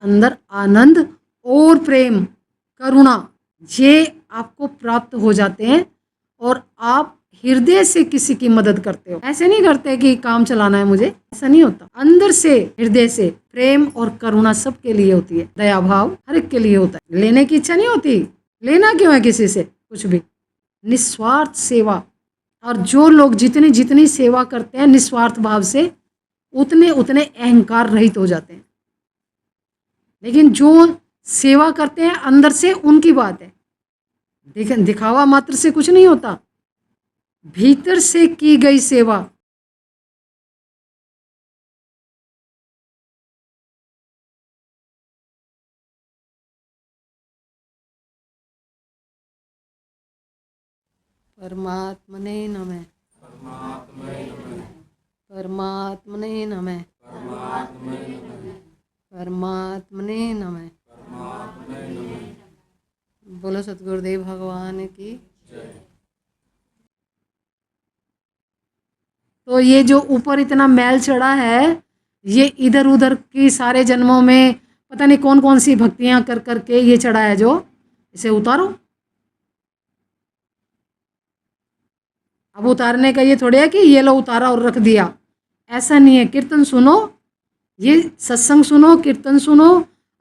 अंदर आनंद और प्रेम, करुणा, ये आपको प्राप्त हो जाते हैं और आप हृदय से किसी की मदद करते हो। ऐसे नहीं करते कि काम चलाना है मुझे, ऐसा नहीं होता। अंदर से, हृदय से प्रेम और करुणा सबके लिए होती है, दया भाव हर एक के लिए होता है। लेने की इच्छा नहीं होती, लेना क्यों है किसी से कुछ भी। निस्वार्थ सेवा, और जो लोग जितनी जितनी सेवा करते हैं निस्वार्थ भाव से, उतने उतने अहंकार रहित हो जाते हैं। लेकिन जो सेवा करते हैं अंदर से, उनकी बात है। दिखावा मात्र से कुछ नहीं होता, भीतर से की गई सेवा। परमात्मने नमः, परमात्मने नमः, परमात्मने नमः। बोलो सतगुरुदेव भगवान की। तो ये जो ऊपर इतना मैल चढ़ा है, ये इधर उधर की सारे जन्मों में पता नहीं कौन कौन सी भक्तियां कर करके ये चढ़ा है, जो इसे उतारो। अब उतारने का ये थोड़े है कि ये लो उतारा और रख दिया, ऐसा नहीं है। कीर्तन सुनो, ये सत्संग सुनो, कीर्तन सुनो,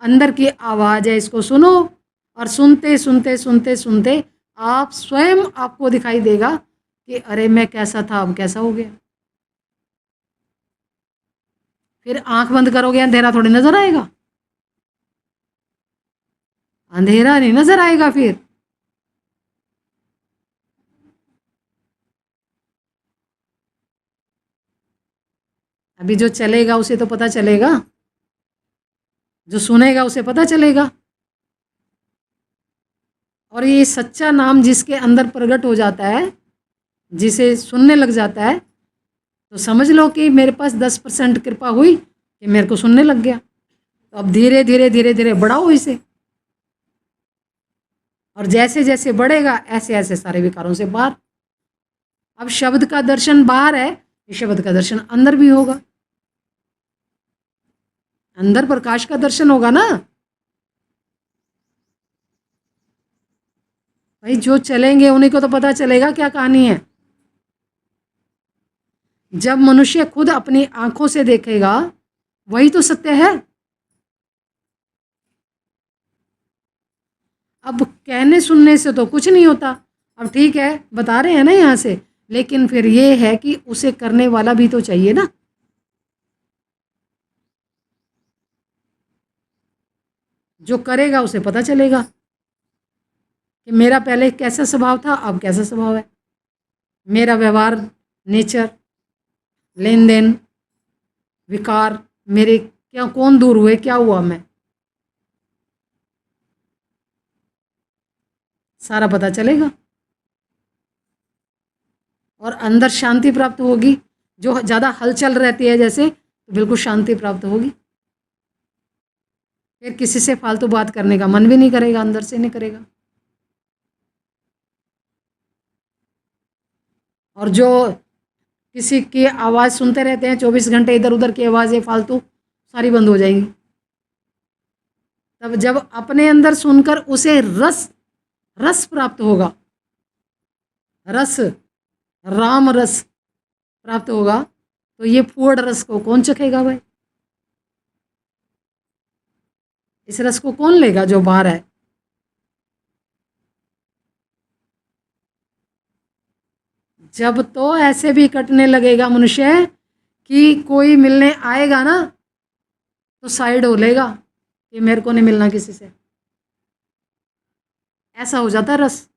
अंदर की आवाज़ है, इसको सुनो। और सुनते सुनते सुनते सुनते आप स्वयं, आपको दिखाई देगा कि अरे मैं कैसा था अब कैसा हो गया। फिर आंख बंद करोगे, अंधेरा थोड़ी नजर आएगा, अंधेरा नहीं नजर आएगा फिर। अभी जो चलेगा उसे तो पता चलेगा, जो सुनेगा उसे पता चलेगा। और ये सच्चा नाम जिसके अंदर प्रकट हो जाता है, जिसे सुनने लग जाता है, तो समझ लो कि मेरे पास 10% कृपा हुई कि मेरे को सुनने लग गया। तो अब धीरे धीरे धीरे धीरे बढ़ाओ इसे, और जैसे जैसे बढ़ेगा ऐसे ऐसे सारे विकारों से बाहर। अब शब्द का दर्शन बाहर है, ये शब्द का दर्शन अंदर भी होगा, अंदर प्रकाश का दर्शन होगा ना। भाई जो चलेंगे उन्हीं को तो पता चलेगा क्या कहानी है। जब मनुष्य खुद अपनी आंखों से देखेगा, वही तो सत्य है। अब कहने सुनने से तो कुछ नहीं होता। अब ठीक है, बता रहे हैं ना यहाँ से, लेकिन फिर ये है कि उसे करने वाला भी तो चाहिए ना। जो करेगा उसे पता चलेगा कि मेरा पहले कैसा स्वभाव था, अब कैसा स्वभाव है। मेरा व्यवहार, नेचर, लेन देन, विकार मेरे क्या, कौन दूर हुए, क्या हुआ मैं, सारा पता चलेगा। और अंदर शांति प्राप्त होगी। जो ज़्यादा हलचल रहती है जैसे, तो बिल्कुल शांति प्राप्त होगी। फिर किसी से फालतू बात करने का मन भी नहीं करेगा, अंदर से नहीं करेगा। और जो किसी की आवाज़ सुनते रहते हैं 24 घंटे, इधर उधर की आवाज़ें फालतू सारी बंद हो जाएंगी। तब जब अपने अंदर सुनकर उसे रस, रस प्राप्त होगा, रस, राम रस प्राप्त होगा, तो ये फूड रस को कौन चखेगा भाई। इस रस को कौन लेगा जो बाहर है। जब तो ऐसे भी कटने लगेगा मनुष्य कि कोई मिलने आएगा ना, तो साइड हो लेगा कि मेरे को नहीं मिलना किसी से। ऐसा हो जाता है रस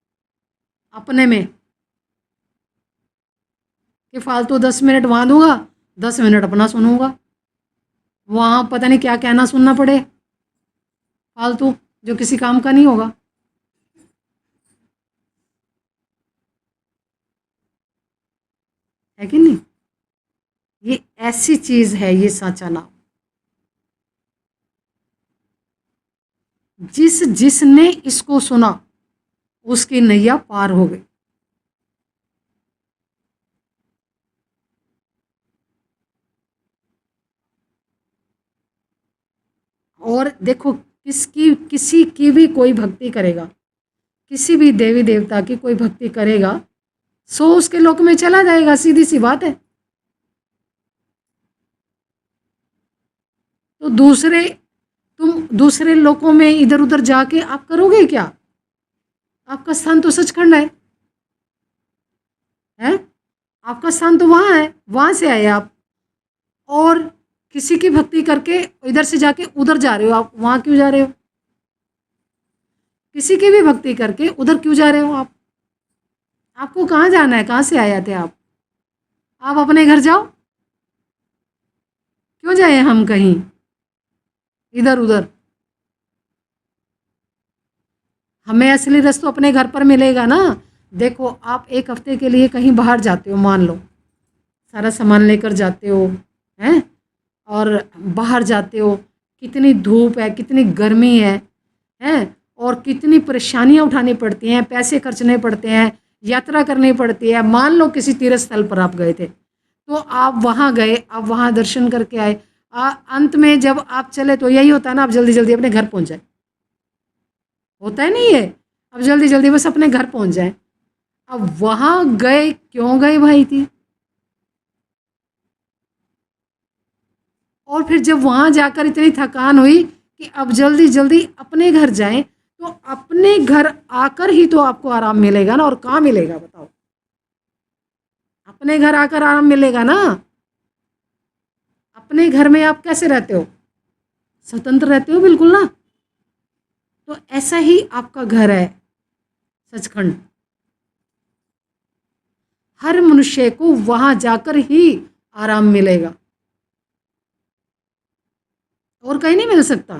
अपने में, कि फालतू 10 मिनट वहाँ दूंगा, 10 मिनट अपना सुनूंगा। वहाँ पता नहीं क्या कहना सुनना पड़े फालतू, जो किसी काम का नहीं होगा। है कि नहीं। ये ऐसी चीज है, ये साचा नाम। जिस जिसने इसको सुना, उसकी नैया पार हो गई। और देखो किसी की भी कोई भक्ति करेगा, किसी भी देवी देवता की कोई भक्ति करेगा, सो उसके लोक में चला जाएगा, सीधी सी बात है। तो तुम दूसरे लोकों में इधर उधर जाके आप करोगे क्या? आपका स्थान तो सचखंड है? आपका स्थान तो वहां है, वहां से आए आप, और किसी की भक्ति करके इधर से जाके उधर जा रहे हो। आप वहां क्यों जा रहे हो? किसी की भी भक्ति करके उधर क्यों जा रहे हो आप? आपको कहाँ जाना है? कहाँ से आए थे आप अपने घर जाओ। क्यों जाए हम कहीं इधर उधर? हमें असली रास्ता अपने घर पर मिलेगा ना। देखो, आप एक हफ्ते के लिए कहीं बाहर जाते हो, मान लो सारा सामान लेकर जाते हो, हैं, और बाहर जाते हो, कितनी धूप है, कितनी गर्मी है, और कितनी परेशानियां उठानी पड़ती हैं, पैसे खर्चने पड़ते हैं, यात्रा करनी पड़ती है। मान लो किसी तीर्थ स्थल पर आप गए थे, तो आप वहाँ गए, आप वहाँ दर्शन करके आए, अंत में जब आप चले तो यही होता है ना, आप जल्दी जल्दी अपने घर पहुँच जाए। होता है नहीं है? अब जल्दी जल्दी बस अपने घर पहुँच जाए। अब वहाँ गए, क्यों गए भाई थी? और फिर जब वहाँ जाकर इतनी थकान हुई कि अब जल्दी जल्दी अपने घर जाएं, तो अपने घर आकर ही तो आपको आराम मिलेगा ना, और कहाँ मिलेगा बताओ? अपने घर आकर आराम मिलेगा ना। अपने घर में आप कैसे रहते हो? स्वतंत्र रहते हो बिल्कुल ना। तो ऐसा ही आपका घर है सचखंड। हर मनुष्य को वहां जाकर ही आराम मिलेगा, और कहीं नहीं मिल सकता।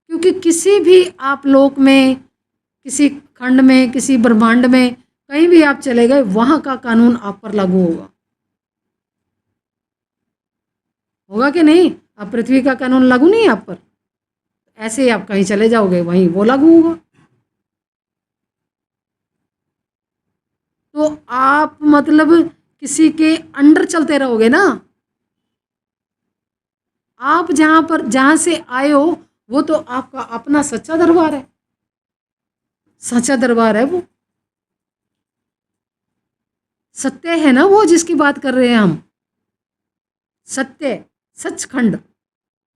क्योंकि किसी भी आप लोक में, किसी खंड में, किसी ब्रह्मांड में, कहीं भी आप चले गए, वहां का कानून आप पर लागू होगा। होगा कि नहीं? अब पृथ्वी का कानून लागू नहीं है आप पर, ऐसे ही आप कहीं चले जाओगे, वहीं वो लागू होगा। तो आप मतलब किसी के अंडर चलते रहोगे ना। आप जहां से आए हो, वो तो आपका अपना सच्चा दरबार है, सच्चा दरबार है वो। सत्य है ना वो जिसकी बात कर रहे हैं हम। सत्य, सचखंड,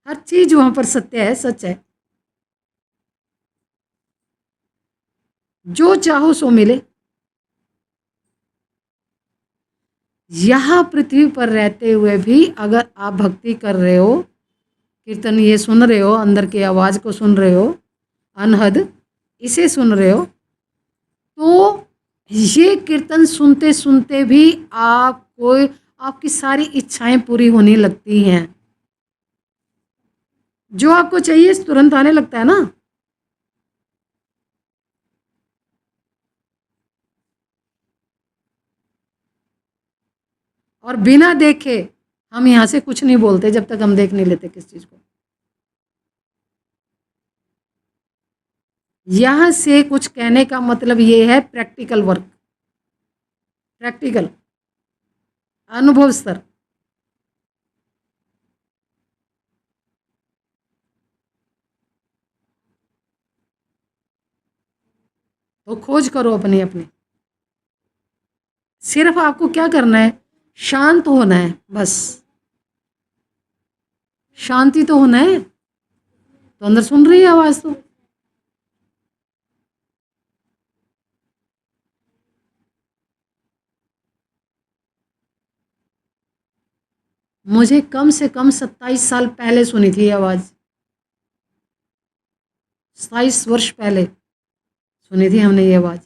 हर चीज वहां पर सत्य है, सच है। जो चाहो सो मिले। यहाँ पृथ्वी पर रहते हुए भी अगर आप भक्ति कर रहे हो, कीर्तन ये सुन रहे हो, अंदर की आवाज को सुन रहे हो, अनहद इसे सुन रहे हो, तो ये कीर्तन सुनते सुनते भी आपको आपकी सारी इच्छाएं पूरी होने लगती हैं। जो आपको चाहिए तुरंत आने लगता है ना। और बिना देखे हम यहाँ से कुछ नहीं बोलते जब तक हम देख नहीं लेते किस चीज को। यहाँ से कुछ कहने का मतलब ये है प्रैक्टिकल वर्क, प्रैक्टिकल अनुभव स्तर। तो खोज करो अपनी अपनी। सिर्फ आपको क्या करना है? शांत होना है बस। शांति तो होना है। तो अंदर सुन रही है आवाज तो। मुझे कम से कम 27 साल पहले सुनी थी ये आवाज। 27 वर्ष पहले सुनी थी हमने ये आवाज।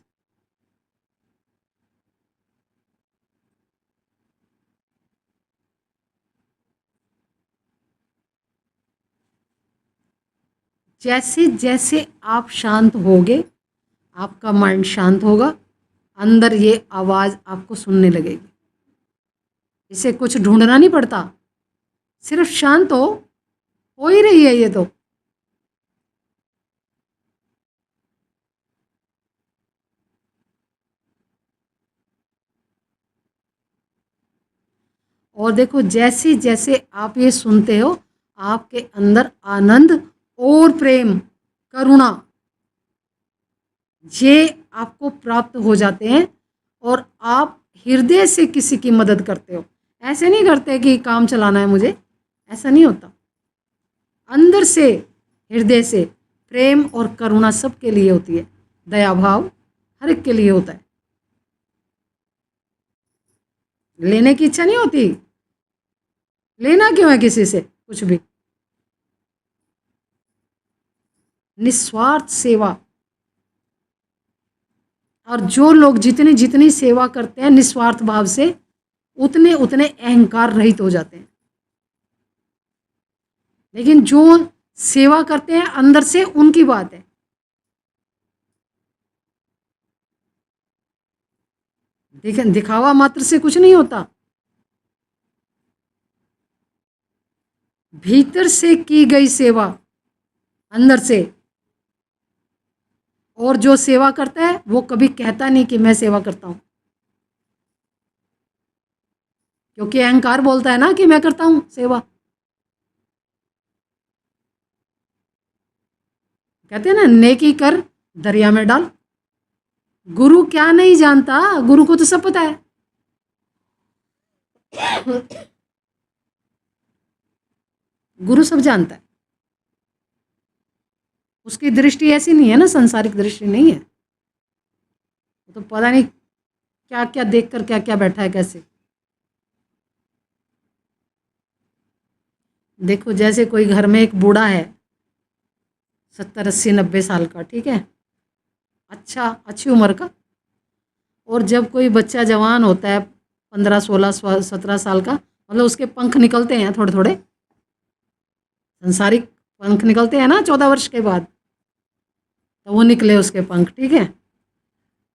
जैसे जैसे आप शांत होगे, आपका माइंड शांत होगा, अंदर ये आवाज आपको सुनने लगेगी। इसे कुछ ढूंढना नहीं पड़ता, सिर्फ शांत हो ही रही है ये तो। और देखो, जैसे जैसे आप ये सुनते हो, आपके अंदर आनंद और प्रेम, करुणा ये आपको प्राप्त हो जाते हैं और आप हृदय से किसी की मदद करते हो। ऐसे नहीं करते कि काम चलाना है मुझे, ऐसा नहीं होता। अंदर से, हृदय से प्रेम और करुणा सबके लिए होती है, दया भाव हर एक के लिए होता है। लेने की इच्छा नहीं होती, लेना क्यों है किसी से कुछ भी। निस्वार्थ सेवा, और जो लोग जितनी जितनी सेवा करते हैं निस्वार्थ भाव से, उतने उतने अहंकार रहित हो जाते हैं। लेकिन जो सेवा करते हैं अंदर से, उनकी बात है। दिखावा मात्र से कुछ नहीं होता। भीतर से की गई सेवा, अंदर से। और जो सेवा करता है वो कभी कहता नहीं कि मैं सेवा करता हूं, क्योंकि अहंकार बोलता है ना कि मैं करता हूं सेवा। कहते हैं ना, नेकी कर दरिया में डाल। गुरु क्या नहीं जानता, गुरु को तो सब पता है। गुरु सब जानता है। उसकी दृष्टि ऐसी नहीं है ना, संसारिक दृष्टि नहीं है। तो पता नहीं क्या क्या देख कर क्या क्या बैठा है कैसे। देखो, जैसे कोई घर में एक बूढ़ा है 70 80 90 साल का, ठीक है, अच्छा अच्छी उम्र का। और जब कोई बच्चा जवान होता है 15 16 17 साल का, मतलब उसके पंख निकलते हैं थोड़े थोड़े, संसारिक पंख निकलते हैं ना 14 वर्ष के बाद, तो वो निकले उसके पंख, ठीक है।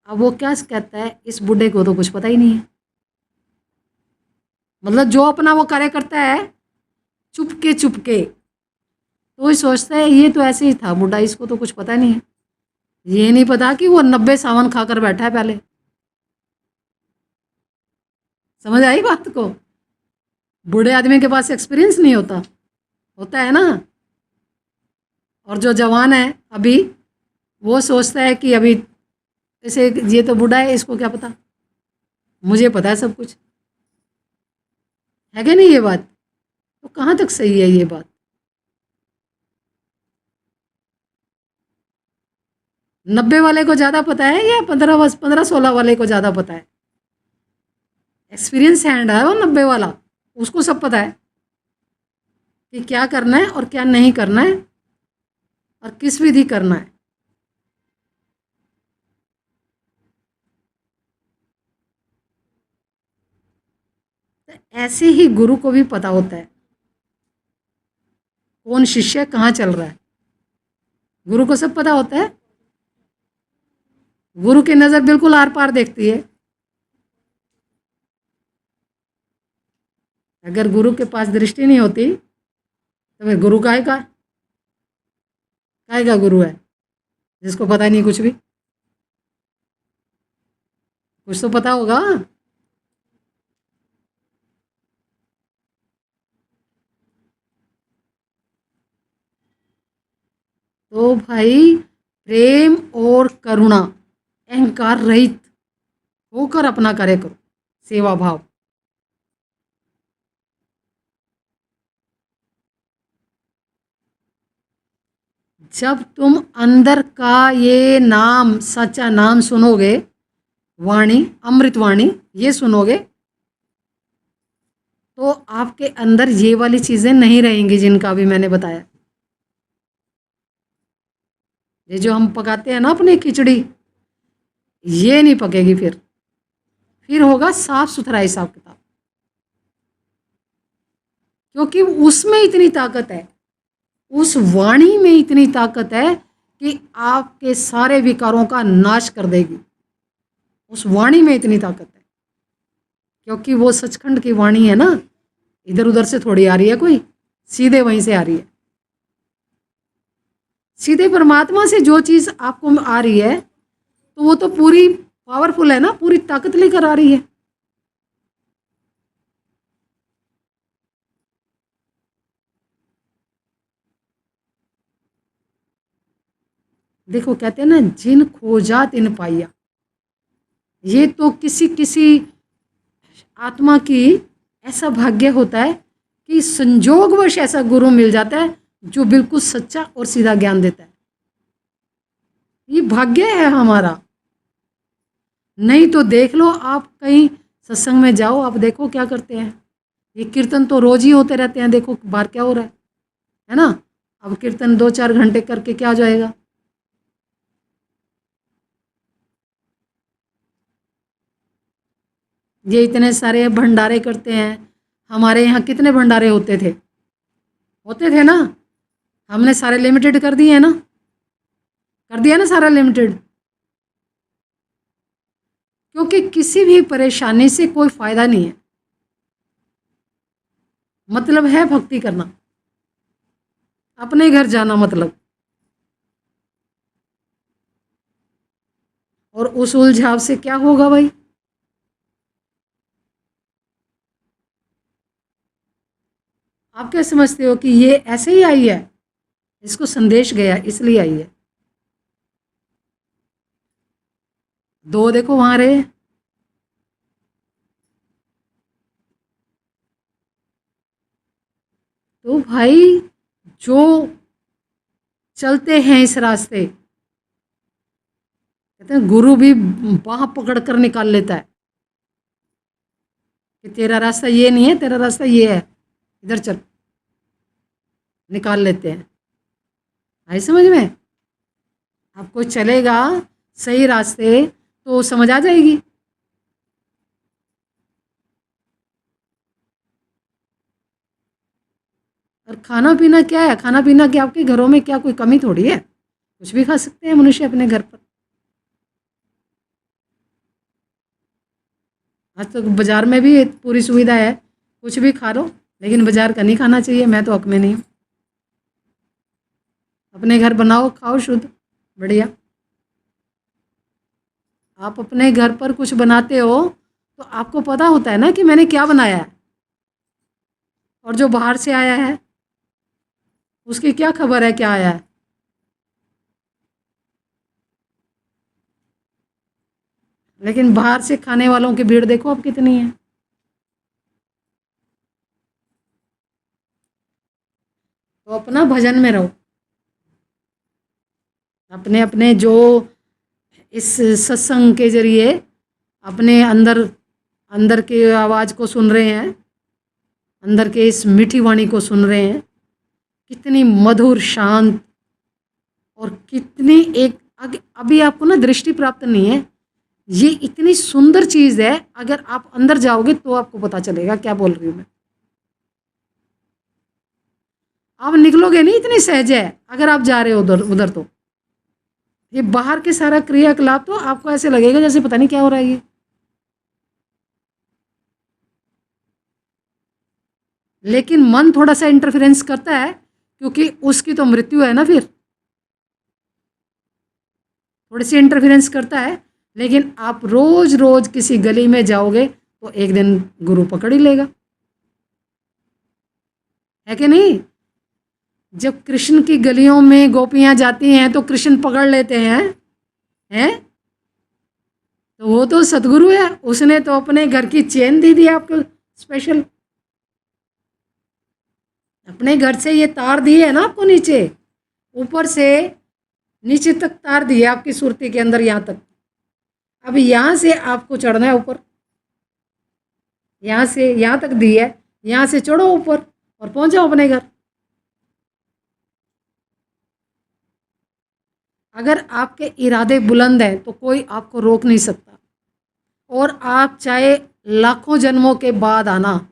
अब वो क्या कहता है, इस बूढ़े को तो कुछ पता ही नहीं है। मतलब जो अपना वो कार्य करता है चुपके चुपके, तो वही सोचता है ये तो ऐसे ही था बूढ़ा, इसको तो कुछ पता नहीं है। ये नहीं पता कि वो 90 सावन खाकर बैठा है पहले। समझ आई बात को। बूढ़े आदमी के पास एक्सपीरियंस नहीं होता, होता है ना। और जो जवान है अभी, वो सोचता है कि अभी ऐसे ये तो बूढ़ा है, इसको क्या पता, मुझे पता है सब कुछ। है क्या नहीं ये बात। तो कहाँ तक सही है ये बात। नब्बे वाले को ज़्यादा पता है या 15 16 वाले को ज़्यादा पता है। एक्सपीरियंस हैंड है वो 90 वाला, उसको सब पता है कि क्या करना है और क्या नहीं करना है और किस विधि करना है। तो ऐसे ही गुरु को भी पता होता है कौन शिष्य कहाँ चल रहा है। गुरु को सब पता होता है। गुरु की नज़र बिल्कुल आर पार देखती है। अगर गुरु के पास दृष्टि नहीं होती तो फिर गुरु काय का गुरु है, जिसको पता नहीं कुछ भी। कुछ तो पता होगा। तो भाई, प्रेम और करुणा, अहंकार रहित होकर अपना कार्य करो, सेवा भाव। जब तुम अंदर का ये नाम, सच्चा नाम सुनोगे, वाणी, अमृत वाणी, ये सुनोगे, तो आपके अंदर ये वाली चीज़ें नहीं रहेंगी जिनका भी मैंने बताया। ये जो हम पकाते हैं ना अपनी खिचड़ी, ये नहीं पकेगी। फिर होगा साफ सुथरा हिसाब किताब, क्योंकि उसमें इतनी ताकत है, उस वाणी में इतनी ताकत है कि आपके सारे विकारों का नाश कर देगी। उस वाणी में इतनी ताकत है, क्योंकि वो सचखंड की वाणी है ना, इधर उधर से थोड़ी आ रही है कोई, सीधे वहीं से आ रही है। सीधे परमात्मा से जो चीज़ आपको आ रही है, तो वो तो पूरी पावरफुल है ना, पूरी ताकत लेकर आ रही है। देखो कहते हैं ना, जिन खोजा तिन पाया। ये तो किसी किसी आत्मा की ऐसा भाग्य होता है कि संजोगवश ऐसा गुरु मिल जाता है जो बिल्कुल सच्चा और सीधा ज्ञान देता है। ये भाग्य है हमारा। नहीं तो देख लो, आप कहीं सत्संग में जाओ, आप देखो क्या करते हैं। ये कीर्तन तो रोज ही होते रहते हैं, देखो बाहर क्या हो रहा है ना। अब कीर्तन 2-4 घंटे करके क्या हो जाएगा। ये इतने सारे भंडारे करते हैं। हमारे यहाँ कितने भंडारे होते थे ना। हमने सारे लिमिटेड कर दिए हैं ना, कर दिया ना सारा लिमिटेड। क्योंकि किसी भी परेशानी से कोई फायदा नहीं है। मतलब है भक्ति करना, अपने घर जाना मतलब। और उस उलझाव से क्या होगा भाई। आप क्या समझते हो कि ये ऐसे ही आई है, इसको संदेश गया इसलिए आई है। दो देखो वहां रहे। तो भाई जो चलते हैं इस रास्ते, कहते हैं गुरु भी बाह पकड़ कर निकाल लेता है कि तेरा रास्ता ये नहीं है, तेरा रास्ता ये है, इधर चल, निकाल लेते हैं। आई समझ में। आपको चलेगा सही रास्ते तो समझ आ जाएगी। और खाना पीना क्या है, खाना पीना क्या आपके घरों में क्या कोई कमी थोड़ी है। कुछ भी खा सकते हैं मनुष्य अपने घर पर। आज तो बाजार में भी पूरी सुविधा है, कुछ भी खा लो, लेकिन बाजार का नहीं खाना चाहिए। मैं तो हक में नहीं हूँ। अपने घर बनाओ, खाओ शुद्ध, बढ़िया। आप अपने घर पर कुछ बनाते हो तो आपको पता होता है ना कि मैंने क्या बनाया है। और जो बाहर से आया है उसकी क्या खबर है क्या आया है। लेकिन बाहर से खाने वालों की भीड़ देखो अब कितनी है। तो अपना भजन में रहो। अपने अपने जो इस सत्संग के जरिए अपने अंदर अंदर की आवाज़ को सुन रहे हैं, अंदर के इस मीठी वाणी को सुन रहे हैं, कितनी मधुर शांत और कितनी एक अभी आपको ना दृष्टि प्राप्त नहीं है। ये इतनी सुंदर चीज़ है, अगर आप अंदर जाओगे तो आपको पता चलेगा क्या बोल रही हूँ मैं। आप निकलोगे नहीं, इतनी सहज है अगर आप जा रहे हो उधर उधर। तो ये बाहर के सारा क्रियाकलाप तो आपको ऐसे लगेगा जैसे पता नहीं क्या हो रहा है ये। लेकिन मन थोड़ा सा इंटरफेरेंस करता है, क्योंकि उसकी तो मृत्यु है ना। फिर थोड़ी सी इंटरफेरेंस करता है। लेकिन आप रोज रोज किसी गली में जाओगे तो एक दिन गुरु पकड़ ही लेगा, है कि नहीं। जब कृष्ण की गलियों में गोपियां जाती हैं तो कृष्ण पकड़ लेते हैं। तो वो तो सतगुरु है, उसने तो अपने घर की चेन दे दी आपको स्पेशल। अपने घर से ये तार दी है ना आपको, नीचे ऊपर से नीचे तक तार दी है आपकी सुरती के अंदर यहाँ तक। अब यहाँ से आपको चढ़ना है ऊपर, यहाँ से यहाँ तक दी है, यहाँ से चढ़ो ऊपर और पहुँच जाओ अपने घर। अगर आपके इरादे बुलंद हैं तो कोई आपको रोक नहीं सकता। और आप चाहे लाखों जन्मों के बाद आना,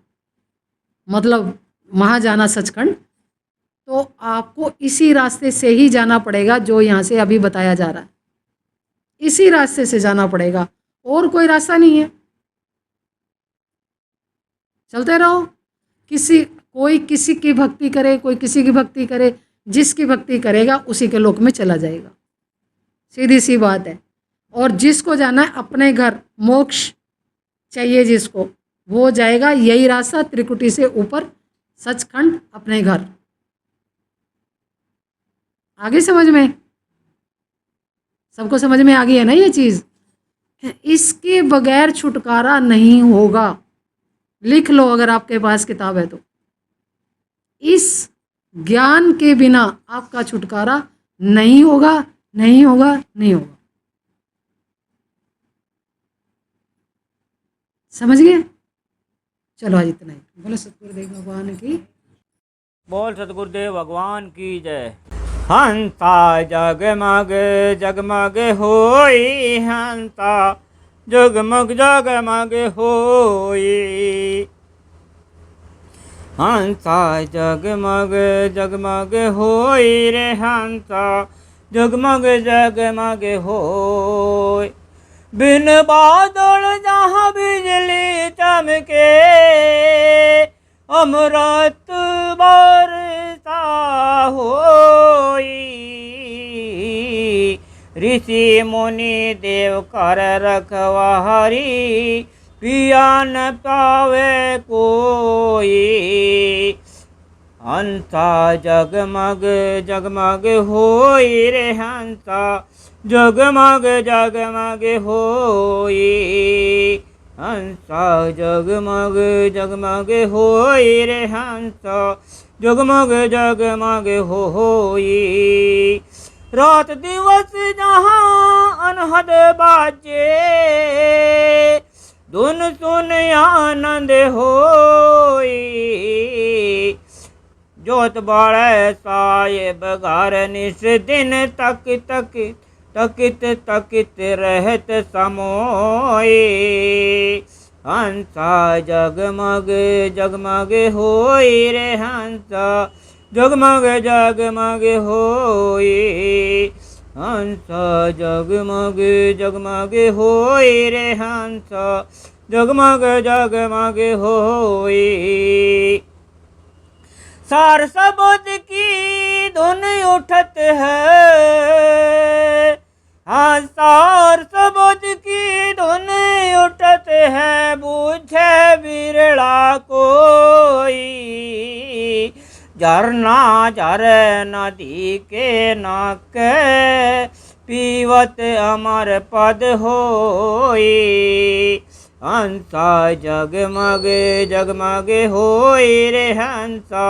मतलब वहाँ जाना सचखंड, तो आपको इसी रास्ते से ही जाना पड़ेगा जो यहाँ से अभी बताया जा रहा है। इसी रास्ते से जाना पड़ेगा, और कोई रास्ता नहीं है। चलते रहो। कोई किसी की भक्ति करे, कोई किसी की भक्ति करे, जिसकी भक्ति करेगा उसी के लोक में चला जाएगा। सीधी सी बात है। और जिसको जाना है अपने घर, मोक्ष चाहिए जिसको, वो जाएगा यही रास्ता, त्रिकुटी से ऊपर सचखंड, अपने घर। आगे समझ में। सबको समझ में आ गई है ना ये चीज़? इसके बगैर छुटकारा नहीं होगा। लिख लो अगर आपके पास किताब है तो। इस ज्ञान के बिना आपका छुटकारा नहीं होगा, नहीं होगा, नहीं होगा। समझ गए? चलो आज इतना ही। बोलो सतगुरुदेव भगवान की। बोल सतगुरुदेव भगवान की जय। हंसा जगमग जगमग होई, हंसा जगमग जगमग होई, हंसा जगमग जगमग होई रे, हंसा जगमग जगमग होई। बिन बादल जहाँ बिजली चमके, अमृत बरसा होई। ऋषि मुनि देव कर रखवारी, पिया न पावे कोई। हंसा जगमग जगमग होई रे, हंसा जगमग जगमग होई, हंसा जगमग जगमग होई रे, हंसा जगमग जगमग होई। रात दिवस जहाँ अनहद बाजे, धुन सुन आनंद होई। जोत बाड़े साहेब घर निस दिन, तक तक तकित तकित रहत समोई। हंसा जगमग जगमग होई रे, हंसा जगमग जगमग होई, हंसा जगमग जगमग होई रे, हंसा जगमग जगमग होई। सार सबद की धुन उठत है, हाँ सार सबद की धुन उठत है, बूझे बिरला कोई। झरना झर नदी के नाक, पीवत अमर पद होई। हंसा जगमग जगमग होई रे, हंसा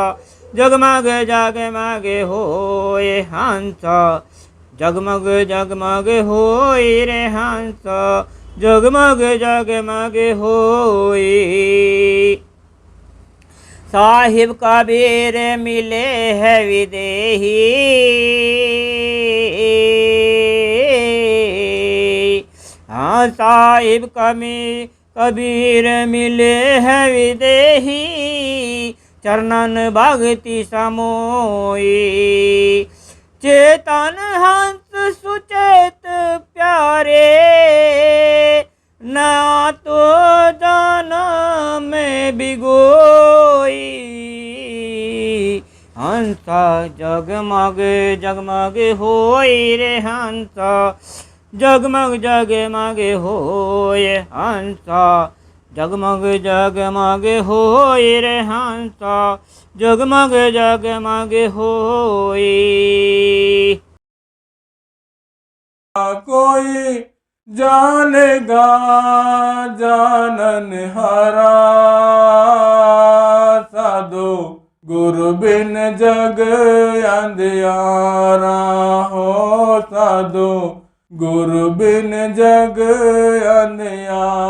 जगमग जगमग होई, हंसा जगमग जगमग होई रे, हंसा जगमग जगमग होई। साहिब कबीर मिले है विदेही, हाँ साहिब कबीर मिले है विदेही, चरणन भक्ति समोई। चेतन हंस सुचेत प्यारे, ना तो जाना में बिगोई। हंसा जगमग जगमग होई रे, हंसा जगमग जगमग होय, हंसा जगमग जगमग होय रे, हंसा जगमग जगमग होय। कोई जानेगा जानन हारा, साधो गुरु बिन जग अंधियारा हो, साधो गुरु बिन जग अंधियारा।